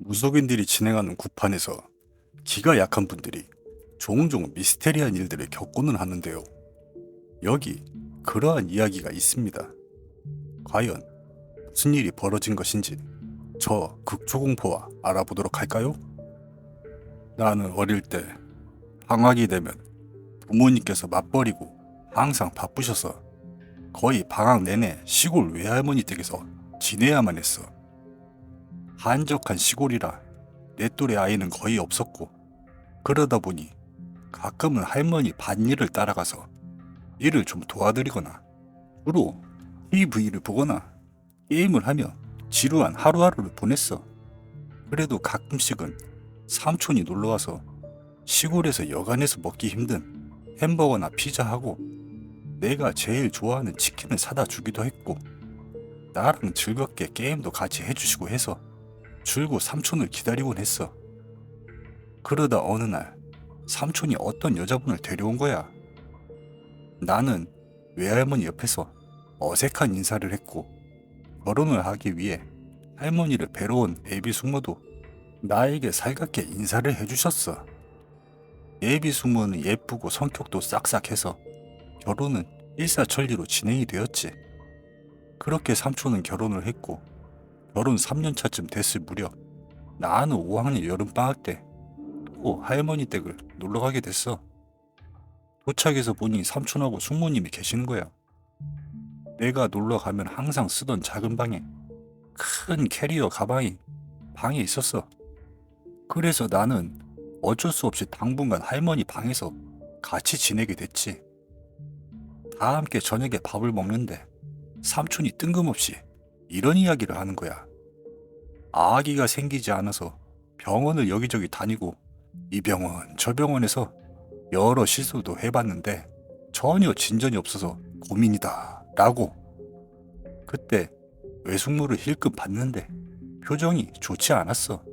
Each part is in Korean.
무속인들이 진행하는 구판에서 기가 약한 분들이 종종 미스테리한 일들을 겪고는 하는데요. 여기 그러한 이야기가 있습니다. 과연 무슨 일이 벌어진 것인지 저 극초공포와 알아보도록 할까요? 나는 어릴 때 방학이 되면 부모님께서 맞벌이고 항상 바쁘셔서 거의 방학 내내 시골 외할머니 댁에서 지내야만 했어. 한적한 시골이라 내 또래 아이는 거의 없었고, 그러다 보니 가끔은 할머니 밭일을 따라가서 일을 좀 도와드리거나 주로 TV를 보거나 게임을 하며 지루한 하루하루를 보냈어. 그래도 가끔씩은 삼촌이 놀러와서 시골에서 여간해서 먹기 힘든 햄버거나 피자하고 내가 제일 좋아하는 치킨을 사다 주기도 했고, 나랑 즐겁게 게임도 같이 해주시고 해서 줄곧 삼촌을 기다리곤 했어. 그러다 어느 날 삼촌이 어떤 여자분을 데려온 거야. 나는 외할머니 옆에서 어색한 인사를 했고, 결혼을 하기 위해 할머니를 뵈러 온 애비 숙모도 나에게 살갑게 인사를 해주셨어. 애비 숙모는 예쁘고 성격도 싹싹해서 결혼은 일사천리로 진행이 되었지. 그렇게 삼촌은 결혼을 했고, 결혼 3년 차쯤 됐을 무렵 나는 5학년 여름방학 때 또 할머니 댁을 놀러가게 됐어. 도착해서 보니 삼촌하고 숙모님이 계시는 거야. 내가 놀러가면 항상 쓰던 작은 방에 큰 캐리어 가방이 방에 있었어. 그래서 나는 어쩔 수 없이 당분간 할머니 방에서 같이 지내게 됐지. 다 함께 저녁에 밥을 먹는데 삼촌이 뜬금없이 이런 이야기를 하는 거야. 아기가 생기지 않아서 병원을 여기저기 다니고 이 병원 저 병원에서 여러 시술도 해봤는데 전혀 진전이 없어서 고민이다 라고. 그때 외숙모를 힐끔 봤는데 표정이 좋지 않았어.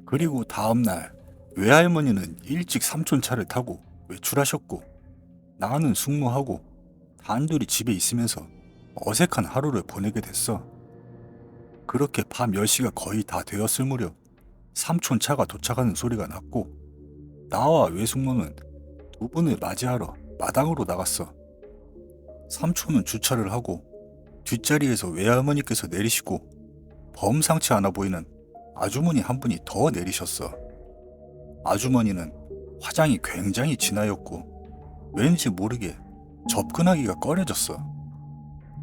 그리고 다음날 외할머니는 일찍 삼촌 차를 타고 외출하셨고, 나는 숙모하고 단둘이 집에 있으면서 어색한 하루를 보내게 됐어. 그렇게 밤 10시가 거의 다 되었을 무렵 삼촌 차가 도착하는 소리가 났고, 나와 외숙모는 두 분을 맞이하러 마당으로 나갔어. 삼촌은 주차를 하고 뒷자리에서 외할머니께서 내리시고 범상치 않아 보이는 아주머니 한 분이 더 내리셨어. 아주머니는 화장이 굉장히 진하였고 왠지 모르게 접근하기가 꺼려졌어.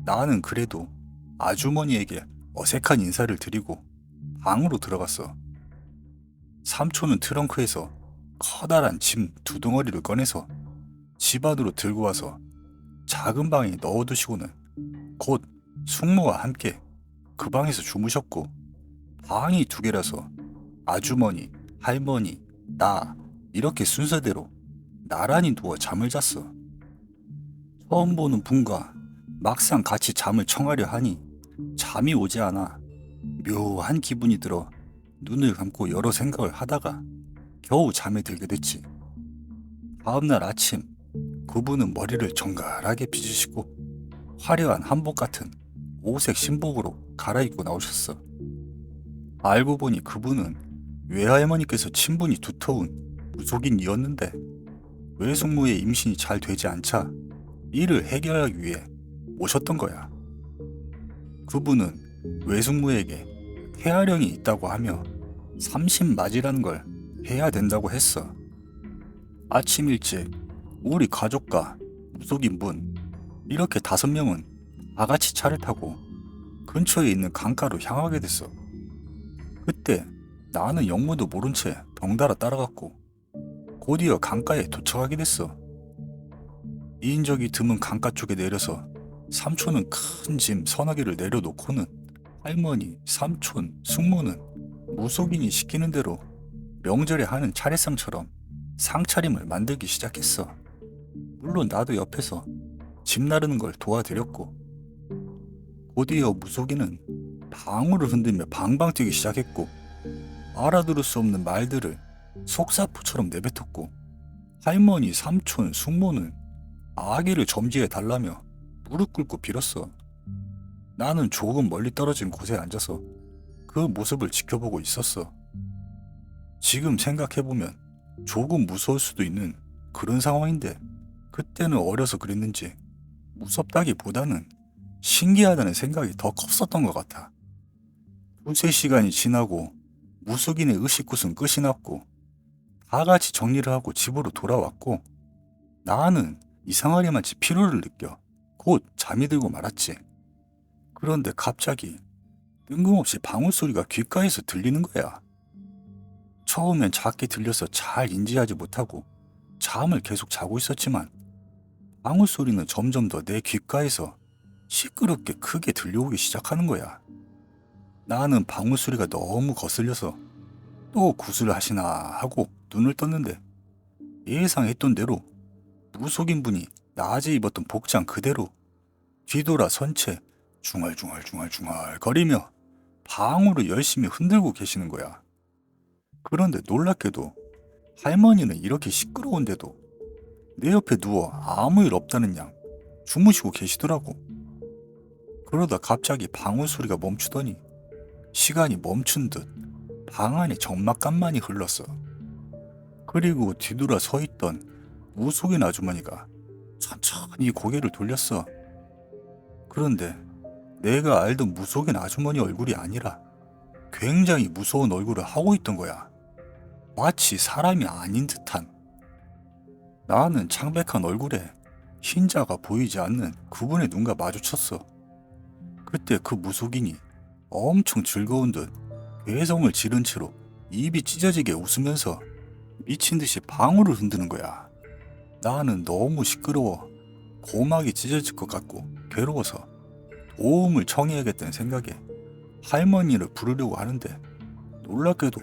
나는 그래도 아주머니에게 어색한 인사를 드리고 방으로 들어갔어. 삼촌은 트렁크에서 커다란 짐 두 덩어리를 꺼내서 집 안으로 들고 와서 작은 방에 넣어두시고는 곧 숙모와 함께 그 방에서 주무셨고, 방이 두 개라서 아주머니, 할머니, 나 이렇게 순서대로 나란히 누워 잠을 잤어. 처음 보는 분과 막상 같이 잠을 청하려 하니 잠이 오지 않아 묘한 기분이 들어 눈을 감고 여러 생각을 하다가 겨우 잠에 들게 됐지. 다음날 아침 그분은 머리를 정갈하게 빗으시고 화려한 한복 같은 오색 신복으로 갈아입고 나오셨어. 알고 보니 그분은 외할머니께서 친분이 두터운 무속인이었는데 외숙모의 임신이 잘 되지 않자 이를 해결하기 위해 오셨던 거야. 그분은 외숙모에게 폐활량이 있다고 하며 삼신맞이라는 걸 해야 된다고 했어. 아침 일찍 우리 가족과 무속인분 이렇게 5명은 다 같이 차를 타고 근처에 있는 강가로 향하게 됐어. 그때 나는 영문도 모른 채 덩달아 따라갔고 곧이어 강가에 도착하게 됐어. 인적이 드문 강가 쪽에 내려서 삼촌은 큰 짐 서너 개를 내려놓고는 할머니, 삼촌, 숙모는 무속인이 시키는 대로 명절에 하는 차례상처럼 상차림을 만들기 시작했어. 물론 나도 옆에서 짐 나르는 걸 도와드렸고, 곧이어 무속인은 방울을 흔들며 방방 뛰기 시작했고 알아들을 수 없는 말들을 속사포처럼 내뱉었고, 할머니, 삼촌, 숙모는 아기를 점지해 달라며 무릎 꿇고 빌었어. 나는 조금 멀리 떨어진 곳에 앉아서 그 모습을 지켜보고 있었어. 지금 생각해보면 조금 무서울 수도 있는 그런 상황인데 그때는 어려서 그랬는지 무섭다기보다는 신기하다는 생각이 더 컸었던 것 같아. 두세 시간이 지나고 무속인의 의식굿은 끝이 났고 다 같이 정리를 하고 집으로 돌아왔고 나는 이상하리만치 피로를 느껴 곧 잠이 들고 말았지. 그런데 갑자기 뜬금없이 방울 소리가 귓가에서 들리는 거야. 처음엔 작게 들려서 잘 인지하지 못하고 잠을 계속 자고 있었지만 방울 소리는 점점 더 내 귓가에서 시끄럽게 크게 들려오기 시작하는 거야. 나는 방울 소리가 너무 거슬려서 또 구슬을 하시나 하고 눈을 떴는데 예상했던 대로 무속인 분이 낮에 입었던 복장 그대로 뒤돌아 선 채 중얼중얼 거리며 방울을 열심히 흔들고 계시는 거야. 그런데 놀랍게도 할머니는 이렇게 시끄러운데도 내 옆에 누워 아무 일 없다는 양 주무시고 계시더라고. 그러다 갑자기 방울 소리가 멈추더니 시간이 멈춘 듯 방 안에 적막감만이 흘렀어. 그리고 뒤돌아 서 있던 무속인 아주머니가 천천히 고개를 돌렸어. 그런데 내가 알던 무속인 아주머니 얼굴이 아니라 굉장히 무서운 얼굴을 하고 있던 거야. 마치 사람이 아닌 듯한. 나는 창백한 얼굴에 흰자가 보이지 않는 그분의 눈과 마주쳤어. 그때 그 무속인이 엄청 즐거운 듯 괴성을 지른 채로 입이 찢어지게 웃으면서 미친 듯이 방울을 흔드는 거야. 나는 너무 시끄러워 고막이 찢어질 것 같고 괴로워서 도움을 청해야겠다는 생각에 할머니를 부르려고 하는데 놀랍게도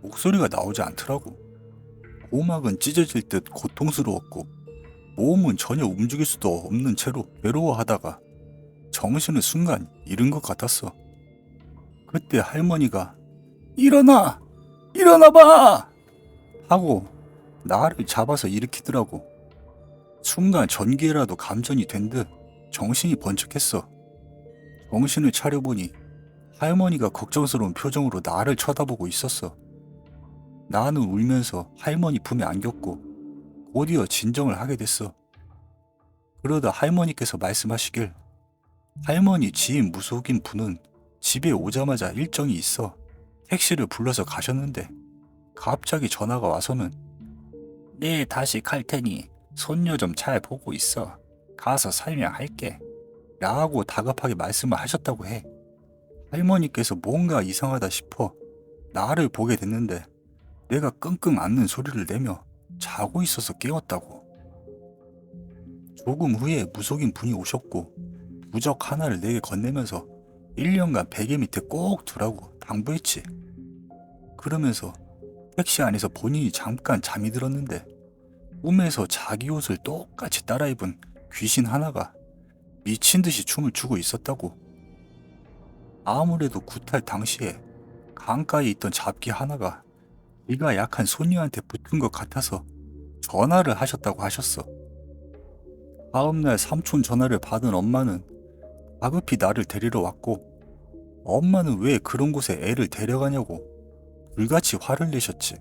목소리가 나오지 않더라고. 고막은 찢어질 듯 고통스러웠고 몸은 전혀 움직일 수도 없는 채로 괴로워하다가 정신을 순간 잃은 것 같았어. 그때 할머니가 일어나! 일어나봐! 하고 나를 잡아서 일으키더라고. 순간 전기라도 감전이 된 듯 정신이 번쩍했어. 정신을 차려보니 할머니가 걱정스러운 표정으로 나를 쳐다보고 있었어. 나는 울면서 할머니 품에 안겼고 곧이어 진정을 하게 됐어. 그러다 할머니께서 말씀하시길 할머니 지인 무속인 분은 집에 오자마자 일정이 있어 택시를 불러서 가셨는데 갑자기 전화가 와서는 내일 다시 갈 테니 손녀 좀 잘 보고 있어. 가서 설명할게. 라고 다급하게 말씀을 하셨다고 해. 할머니께서 뭔가 이상하다 싶어 나를 보게 됐는데 내가 끙끙 앓는 소리를 내며 자고 있어서 깨웠다고. 조금 후에 무속인 분이 오셨고 부적 하나를 내게 건네면서 1년간 베개 밑에 꼭 두라고 당부했지. 그러면서 택시 안에서 본인이 잠깐 잠이 들었는데 꿈에서 자기 옷을 똑같이 따라 입은 귀신 하나가 미친 듯이 춤을 추고 있었다고. 아무래도 구탈 당시에 강가에 있던 잡기 하나가 기가 약한 손녀한테 붙은 것 같아서 전화를 하셨다고 하셨어. 다음날 삼촌 전화를 받은 엄마는 다급히 나를 데리러 왔고 엄마는 왜 그런 곳에 애를 데려가냐고 불같이 화를 내셨지.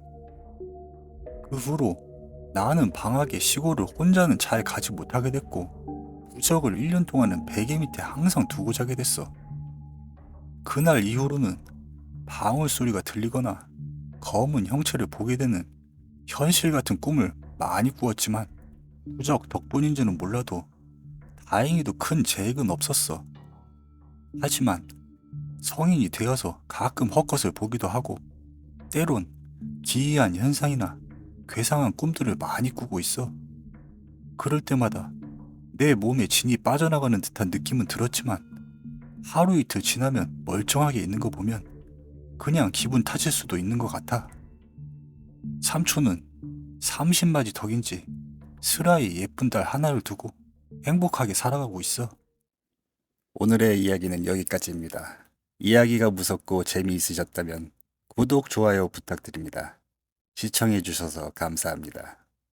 그 후로 나는 방학에 시골을 혼자는 잘 가지 못하게 됐고 부적을 1년 동안은 베개 밑에 항상 두고 자게 됐어. 그날 이후로는 방울 소리가 들리거나 검은 형체를 보게 되는 현실 같은 꿈을 많이 꾸었지만 부적 덕분인지는 몰라도 다행히도 큰 재해는 없었어. 하지만 성인이 되어서 가끔 헛것을 보기도 하고 때론 기이한 현상이나 괴상한 꿈들을 많이 꾸고 있어. 그럴 때마다 내 몸에 진이 빠져나가는 듯한 느낌은 들었지만 하루 이틀 지나면 멀쩡하게 있는 거 보면 그냥 기분 탓일 수도 있는 것 같아. 삼촌은 30마디 덕인지 슬아이 예쁜 딸 하나를 두고 행복하게 살아가고 있어. 오늘의 이야기는 여기까지입니다. 이야기가 무섭고 재미있으셨다면 구독, 좋아요 부탁드립니다. 시청해주셔서 감사합니다.